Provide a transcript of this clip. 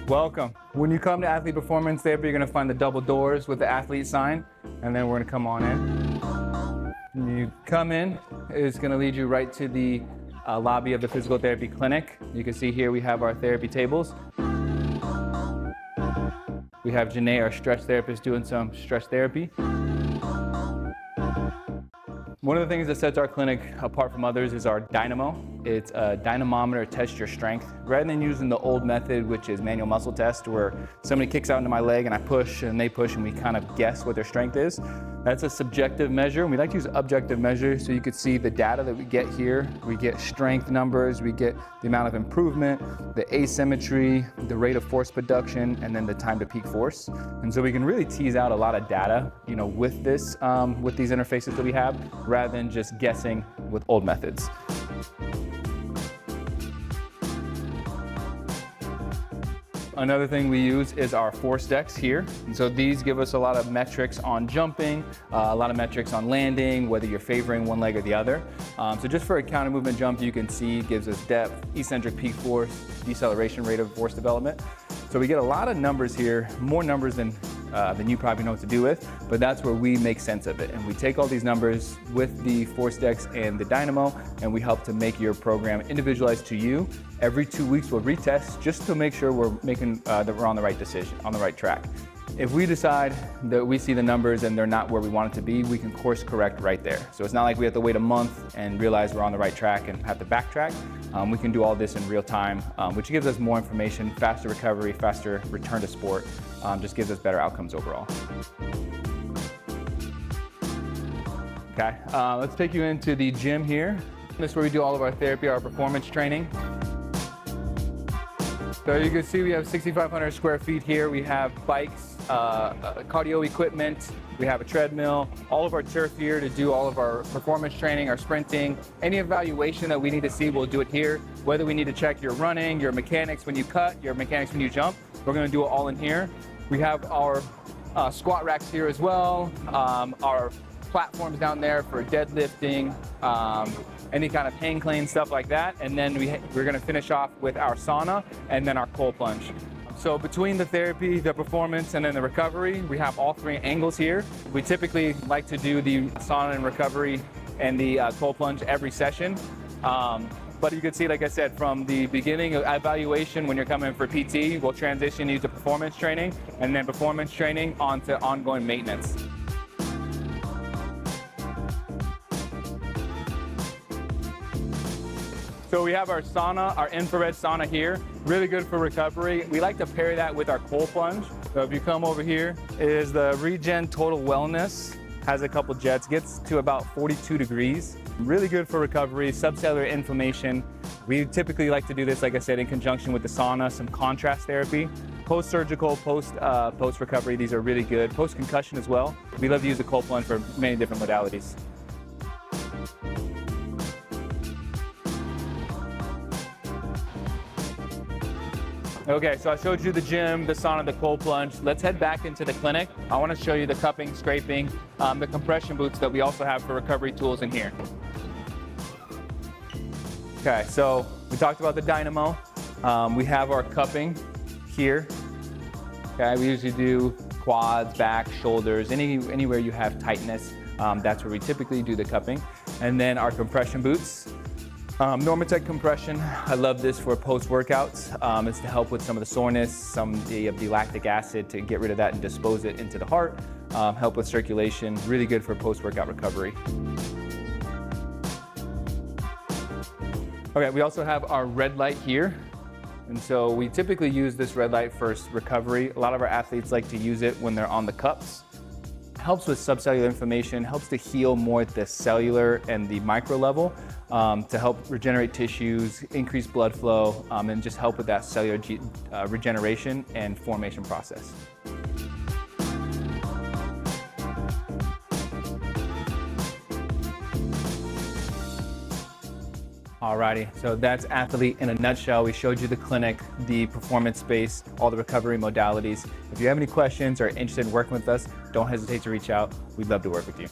Welcome. When you come to Athlete Performance Therapy, you're going to find the double doors with the AthElite sign, and then we're going to come on in. When you come in, it's going to lead you right to the lobby of the physical therapy clinic. You can see here we have our therapy tables. We have Janae, our stretch therapist, doing some stretch therapy. One of the things that sets our clinic apart from others is our dynamo. It's a dynamometer to test your strength. Rather than using the old method, which is manual muscle test, where somebody kicks out into my leg and I push and they push and we kind of guess what their strength is. That's a subjective measure, and we like to use objective measures so you could see the data that we get here. We get strength numbers, we get the amount of improvement, the asymmetry, the rate of force production, and then the time to peak force. And so we can really tease out a lot of data, with this, with these interfaces that we have, rather than just guessing with old methods. Another thing we use is our force decks here. And so these give us a lot of metrics on jumping, a lot of metrics on landing, whether you're favoring one leg or the other. So just for a counter movement jump, you can see it gives us depth, eccentric peak force, deceleration rate of force development. So we get a lot of numbers here, more numbers than you probably know what to do with, but that's where we make sense of it. And we take all these numbers with the force decks and the dynamo, and we help to make your program individualized to you. Every 2 weeks we'll retest just to make sure we're making that we're on the right decision, on the right track. If we decide that we see the numbers and they're not where we want it to be, we can course correct right there. So it's not like we have to wait a month and realize we're on the right track and have to backtrack. We can do all this in real time, which gives us more information, faster recovery, faster return to sport, just gives us better outcomes overall. Okay, let's take you into the gym here. This is where we do all of our therapy, our performance training. So you can see we have 6,500 square feet here. We have bikes, cardio equipment, we have a treadmill, all of our turf here to do all of our performance training, our sprinting. Any evaluation that we need to see, we'll do it here. Whether we need to check your running, your mechanics when you cut, your mechanics when you jump, we're gonna do it all in here. We have our squat racks here as well, our platforms down there for deadlifting, any kind of hang clean, stuff like that. And then we're gonna finish off with our sauna and then our cold plunge. So between the therapy, the performance, and then the recovery, we have all three angles here. We typically like to do the sauna and recovery and the cold plunge every session. But you can see, like I said, from the beginning of evaluation, when you're coming for PT, we'll transition you to performance training, and then performance training onto ongoing maintenance. So we have our sauna, our infrared sauna here, really good for recovery. We like to pair that with our cold plunge. So if you come over here, is the Regen Total Wellness, has a couple jets, gets to about 42 degrees. Really good for recovery, subcellular inflammation. We typically like to do this, like I said, in conjunction with the sauna, some contrast therapy. Post-surgical, post-recovery, these are really good. Post-concussion as well. We love to use the cold plunge for many different modalities. Okay, so I showed you the gym, the sauna, the cold plunge. Let's head back into the clinic. I want to show you the cupping, scraping, the compression boots that we also have for recovery tools in here. Okay, so we talked about the dynamo. We have our cupping here. Okay, we usually do quads, back, shoulders, anywhere you have tightness. That's where we typically do the cupping. And then our compression boots. Normatec compression, I love this for post-workouts. It's to help with some of the soreness, some of the lactic acid to get rid of that and dispose it into the heart, help with circulation, really good for post-workout recovery. Okay, we also have our red light here. And so we typically use this red light for recovery. A lot of our athletes like to use it when they're on the cups. Helps with subcellular inflammation, helps to heal more at the cellular and the micro level to help regenerate tissues, increase blood flow, and just help with that cellular regeneration and formation process. Alrighty, so that's AthElite in a nutshell. We showed you the clinic, the performance space, all the recovery modalities. If you have any questions or are interested in working with us, don't hesitate to reach out. We'd love to work with you.